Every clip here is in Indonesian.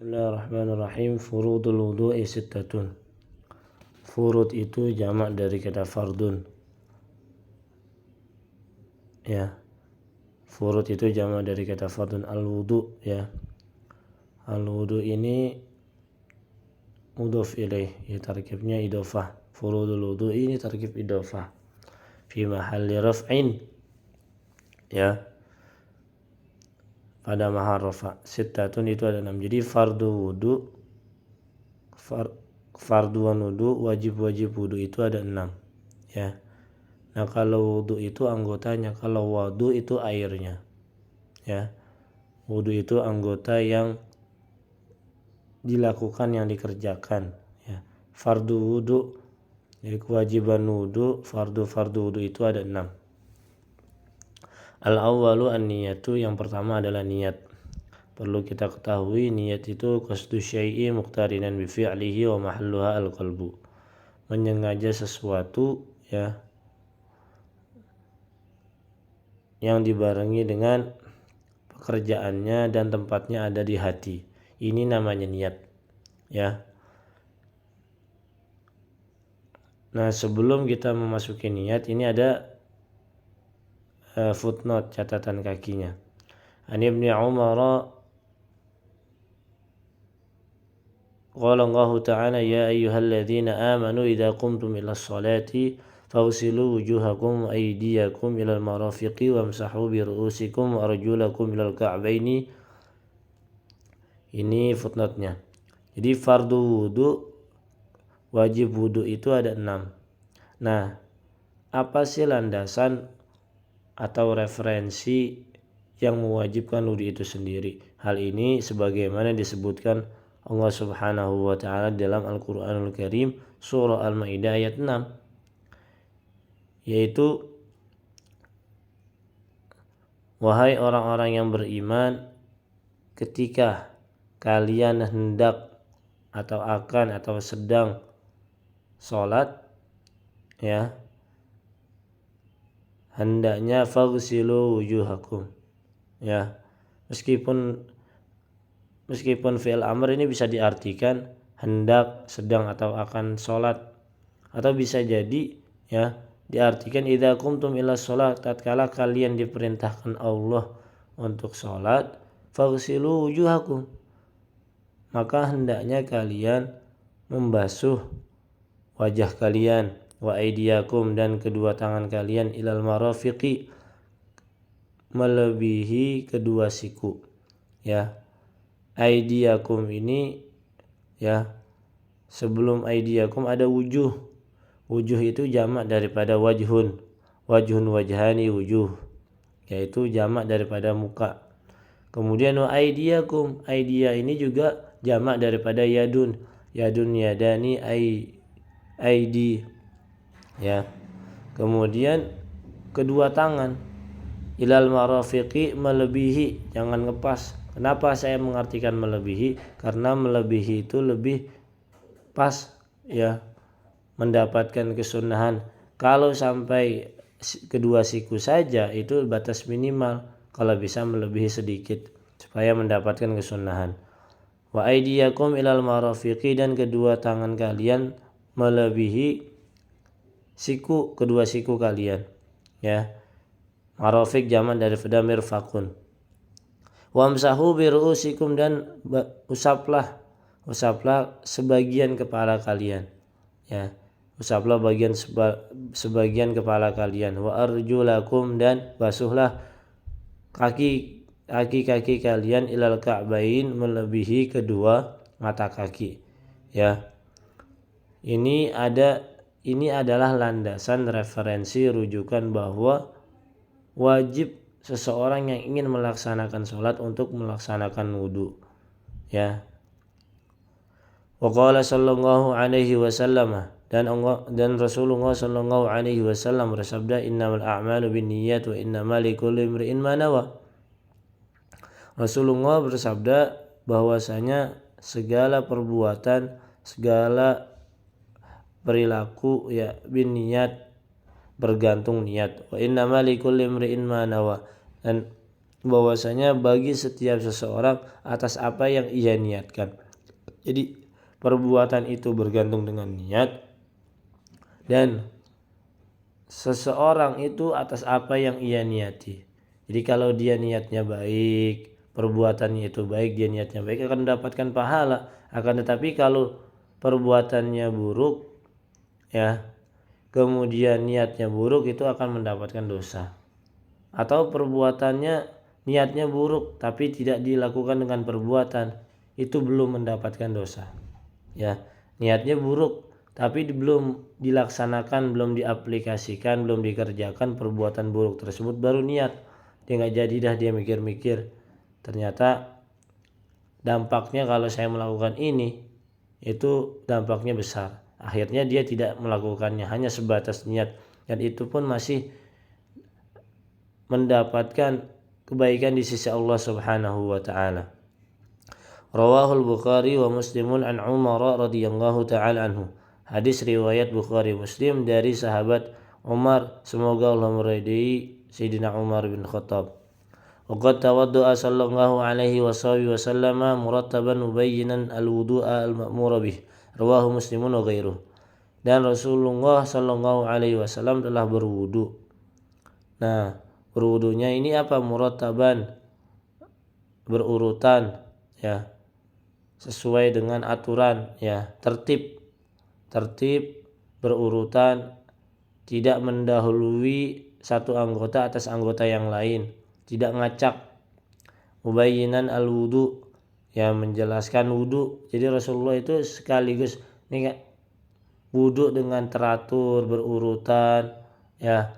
Bismillahirrahmanirrahim. Furudul wudu'i sittatun. Furud itu jamak dari kata fardun. Ya. Furud itu jamak dari kata fardun. Al-wudu, ya. Al-wudu ini mudhof ilaih, ya, tarkibnya idhofah. Furudul wudu ini tarkib idhofah. Fi mahalli raf'in, ya. Pada mahal rafa. Sittatun itu ada 6. Jadi fardu wudu, farduan wudu, wajib wudu itu ada 6, ya. Nah, kalau wudu itu anggotanya, kalau wudu itu airnya, ya. Wudu itu anggota yang dilakukan, yang dikerjakan, ya. Fardu wudu, jadi kewajiban wudu, fardu wudu itu ada 6. Al-awwalu an-niyatu, yang pertama adalah niat. Perlu kita ketahui niat itu qasdu syai'i muqtarinan bi fi'lihi wa mahalluha al-qalbu. Menyengaja sesuatu, ya, yang dibarengi dengan pekerjaannya dan tempatnya ada di hati. Ini namanya niat, ya. Nah, sebelum kita memasuki niat, ini ada footnote, catatan kakinya. An Ibnu Umar qala Allah Ta'ala ya ayyuhalladzina amanu idza qumtum ila sholati faghsilu wujuhakum wa aydiyakum ila al-marafiqi wamsahu bi ru'usikum wa arjulakum ila al-ka'baini. Ini footnote-nya. Jadi fardu wudu, wajib wudu itu ada 6. Nah, apa sih landasan atau referensi yang mewajibkan wudu itu sendiri? Hal ini sebagaimana disebutkan Allah Subhanahu wa taala dalam Al-Qur'anul Karim surah Al-Maidah ayat 6, yaitu wahai orang-orang yang beriman, ketika kalian hendak atau akan atau sedang sholat, ya, hendaknya faghsilu wujuhakum, ya. Meskipun fi'il amr ini bisa diartikan hendak, sedang, atau akan sholat, atau bisa jadi, ya, diartikan idza qumtum ila sholat, tatkala kalian diperintahkan Allah untuk sholat, faghsilu wujuhakum, maka hendaknya kalian membasuh wajah kalian, wa aydiyakum, dan kedua tangan kalian, ilal marafiqi, melebihi kedua siku, ya. Aydiyakum ini, ya, sebelum aydiyakum ada wujuh. Wujuh itu jamak daripada wajhun. Wajhun, wajhani, wujuh, yaitu jamak daripada muka. Kemudian wa aydiyakum, aydiya ini juga jamak daripada yadun. Yadun, yadani, aidi, ya. Kemudian kedua tangan, ilal marafiqi, melebihi, jangan ngepas. Kenapa saya mengartikan melebihi? Karena melebihi itu lebih pas, ya, mendapatkan kesunahan. Kalau sampai kedua siku saja itu batas minimal, kalau bisa melebihi sedikit supaya mendapatkan kesunahan. Wa aydiyakum ilal marafiqi, dan kedua tangan kalian melebihi siku, kedua siku kalian, ya. Marafiq jamak daripada mirfaqun. Wamsahu bi ru'usikum, dan usaplah sebagian kepala kalian, ya. Usaplah sebagian kepala kalian. Wa arjulakum, dan basuhlah kaki kalian, ilal ka'bain, melebihi kedua mata kaki, ya. Ini adalah landasan referensi rujukan bahwa wajib seseorang yang ingin melaksanakan sholat untuk melaksanakan wudu, ya. Wa qala sallallahu alaihi wasallam, dan Rasulullah sallallahu alaihi wasallam bersabda, innamal a'malu binniyat wa innamal likulli imri'in ma nawa. Rasulullah bersabda bahwasanya segala perbuatan, segala perilaku, ya, binniyat, bergantung niat. Wa innamal likulli imri'in ma nawa, dan bahwasanya bagi setiap seseorang atas apa yang ia niatkan. Jadi perbuatan itu bergantung dengan niat, dan seseorang itu atas apa yang ia niati. Jadi kalau dia niatnya baik, perbuatannya itu baik, dia niatnya baik, akan mendapatkan pahala. Akan tetapi kalau perbuatannya buruk, ya, kemudian niatnya buruk, itu akan mendapatkan dosa. Atau perbuatannya niatnya buruk tapi tidak dilakukan dengan perbuatan, itu belum mendapatkan dosa. Ya, niatnya buruk tapi belum dilaksanakan, belum diaplikasikan, belum dikerjakan perbuatan buruk tersebut, baru niat. Dia nggak jadi dah, dia mikir-mikir, ternyata dampaknya kalau saya melakukan ini itu dampaknya besar. Akhirnya dia tidak melakukannya, hanya sebatas niat, dan itu pun masih mendapatkan kebaikan di sisi Allah Subhanahu wa taala. Rawahul Bukhari wa Muslimun an Umar radhiyallahu taala anhu. Hadis riwayat Bukhari Muslim dari sahabat Umar, semoga Allah meridai Sayyidina Umar bin Khattab. Waqad tawaddu'a sallallahu alaihi wasallam murattaban mubayyinan al-wudu'a al-ma'mura bih. Rawahu Muslimun wa ghairuh. Dan Rasulullah sallallahu alaihi wasallam telah berwudu. Nah, berwudunya ini apa? Murattaban, berurutan, ya, sesuai dengan aturan, ya, tertib berurutan, tidak mendahului satu anggota atas anggota yang lain, tidak ngacak. Mubayyinan al-wudu, ya, menjelaskan wudu. Jadi Rasulullah itu sekaligus ini wudu dengan teratur, berurutan, ya,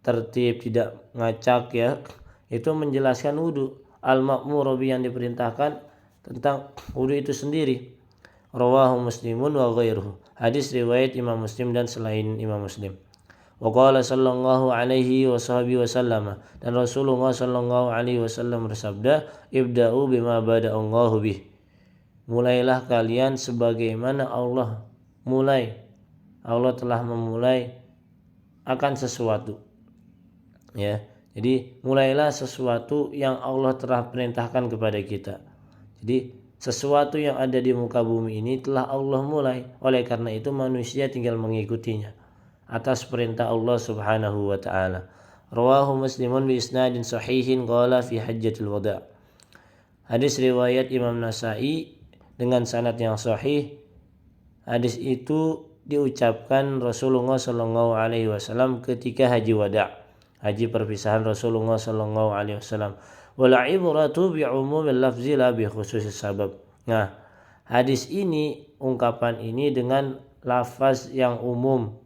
tertib, tidak ngacak, ya, itu menjelaskan wudu. Al-ma'mur yang diperintahkan tentang wudu itu sendiri. Rawahu Muslimun wa ghairuhu. Hadis riwayat Imam Muslim dan selain Imam Muslim. Wa qala sallallahu alaihi wasallam, dan Rasulullah sallallahu alaihi wasallam bersabda, ibda'u bima bada'allahu bih. Mulailah kalian sebagaimana Allah mulai. Allah telah memulai akan sesuatu, ya. Jadi mulailah sesuatu yang Allah telah perintahkan kepada kita. Jadi sesuatu yang ada di muka bumi ini telah Allah mulai. Oleh karena itu manusia tinggal mengikutinya atas perintah Allah Subhanahu wa taala. Rawahu Muslimun bi isnadin sahihin qala fi hajjatil wada'. Hadis riwayat Imam Nasa'i dengan sanad yang sahih. Hadis itu diucapkan Rasulullah sallallahu alaihi wasallam ketika haji wada', haji perpisahan Rasulullah sallallahu alaihi wasallam. Wal ibratu bi umumil lafzi la bi khususis sabab. Nah, hadis ini, ungkapan ini dengan lafaz yang umum.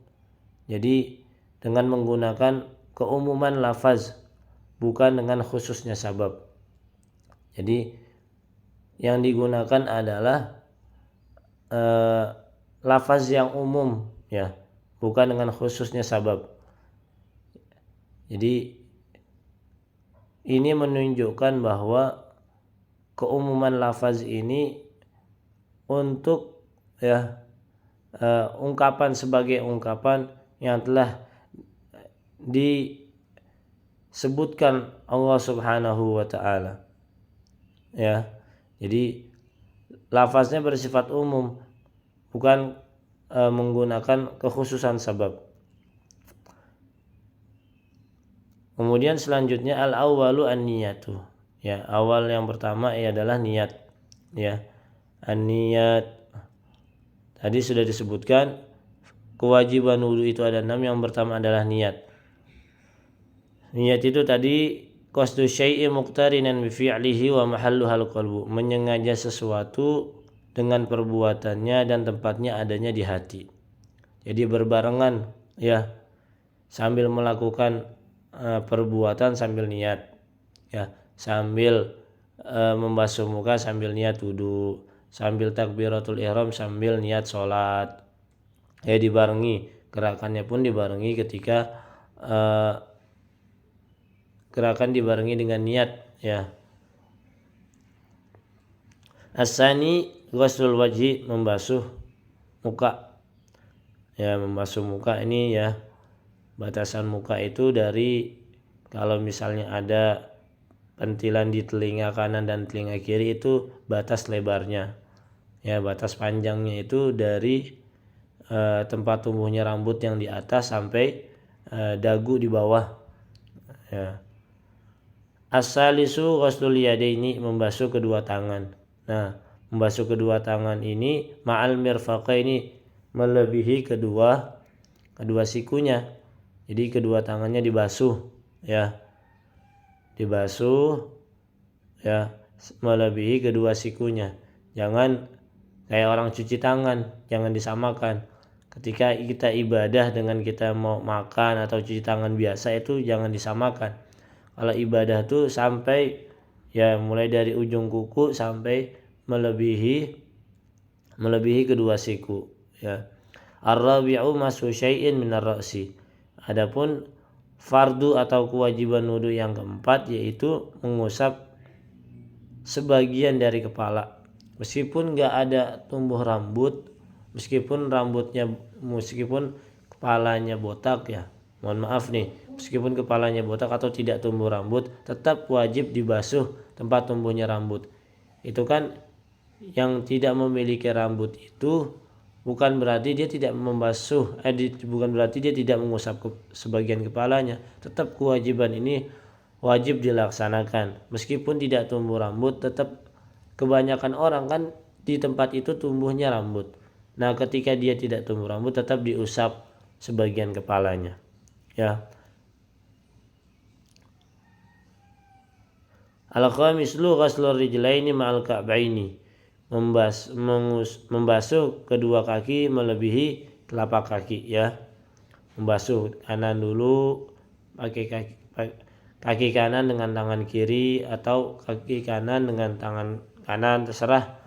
Jadi dengan menggunakan keumuman lafaz, bukan dengan khususnya sabab. Jadi yang digunakan adalah lafaz yang umum, ya, bukan dengan khususnya sabab. Jadi ini menunjukkan bahwa keumuman lafaz ini untuk, ya, ungkapan sebagai ungkapan yang telah disebutkan Allah Subhanahu wa taala, ya. Jadi lafaznya bersifat umum, bukan menggunakan kekhususan sabab. Kemudian selanjutnya al-awwalu an-niyatu. Ya, awal yang pertama adalah niat, ya. An-niyat. Tadi sudah disebutkan kewajiban wudu itu ada 6. Yang pertama adalah niat. Niat itu tadi qasdu syai'i muqtarinan bi fi'lihi wa mahalluhal qalbu, menyengaja sesuatu dengan perbuatannya dan tempatnya adanya di hati. Jadi berbarengan, ya, sambil melakukan perbuatan sambil niat, ya, sambil membasuh muka sambil niat wudu, sambil takbiratul ihram sambil niat sholat, ya, dibarengi. Gerakannya pun dibarengi ketika gerakan dibarengi dengan niat, ya. As-sani ghuslul wajhi, membasuh muka, ya, membasuh muka ini, ya, batasan muka itu dari, kalau misalnya ada pentilan di telinga kanan dan telinga kiri itu batas lebarnya. Ya, batas panjangnya itu dari tempat tumbuhnya rambut yang di atas sampai dagu di bawah. Ya. As-salisu ghuslul yadaini, membasuh kedua tangan. Nah, membasuh kedua tangan ini ma'al mirfaqaini, melebihi kedua sikunya. Jadi kedua tangannya dibasuh, ya. Dibasuh, ya, melebihi kedua sikunya. Jangan kayak orang cuci tangan, jangan disamakan. Ketika kita ibadah dengan kita mau makan atau cuci tangan biasa itu jangan disamakan. Kalau ibadah tuh sampai, ya, mulai dari ujung kuku sampai melebihi kedua siku, ya. Ar-rabi'u masu syai'in minar ra'si. Adapun fardu atau kewajiban wudu yang keempat yaitu mengusap sebagian dari kepala. Meskipun enggak ada tumbuh rambut, meskipun kepalanya botak, ya. Mohon maaf nih, meskipun kepalanya botak atau tidak tumbuh rambut, tetap wajib dibasuh tempat tumbuhnya rambut. Itu kan yang tidak memiliki rambut itu bukan berarti dia tidak membasuh, bukan berarti dia tidak mengusap sebagian kepalanya. Tetap kewajiban ini wajib dilaksanakan. Meskipun tidak tumbuh rambut, tetap kebanyakan orang kan di tempat itu tumbuhnya rambut. Nah, ketika dia tidak tumbuh rambut tetap diusap sebagian kepalanya, ya. Al-khamislu ghuslur rijlaini ma'al ka'baini, membasuh kedua kaki melebihi telapak kaki, ya. Membasuh kanan dulu, pakai kaki kanan dengan tangan kiri atau kaki kanan dengan tangan kanan, terserah.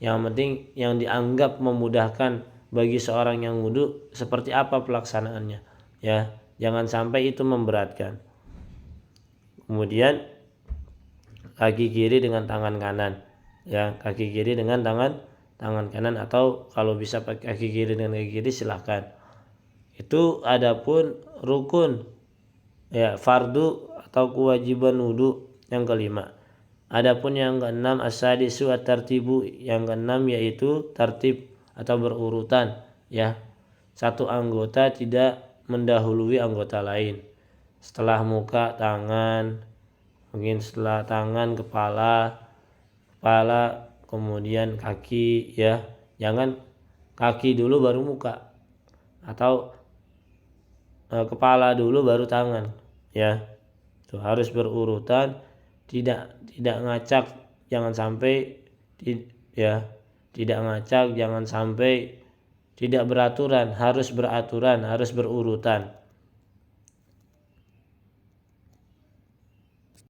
Yang penting yang dianggap memudahkan bagi seorang yang wudu seperti apa pelaksanaannya, ya. Jangan sampai itu memberatkan. Kemudian kaki kiri dengan tangan kanan, ya. Kaki kiri dengan tangan kanan, atau kalau bisa pakai kaki kiri dengan kaki kiri silahkan. Itu adapun rukun, ya, fardu atau kewajiban wudu yang kelima. Adapun yang keenam as-sadisu at-tartibu, yang keenam yaitu tertib atau berurutan, ya. Satu anggota tidak mendahului anggota lain. Setelah muka tangan, mungkin setelah tangan kepala, kemudian kaki, ya. Jangan kaki dulu baru muka, atau kepala dulu baru tangan, ya. Itu harus berurutan, tidak ngacak, jangan sampai tidak ngacak, jangan sampai tidak beraturan, harus beraturan, harus berurutan.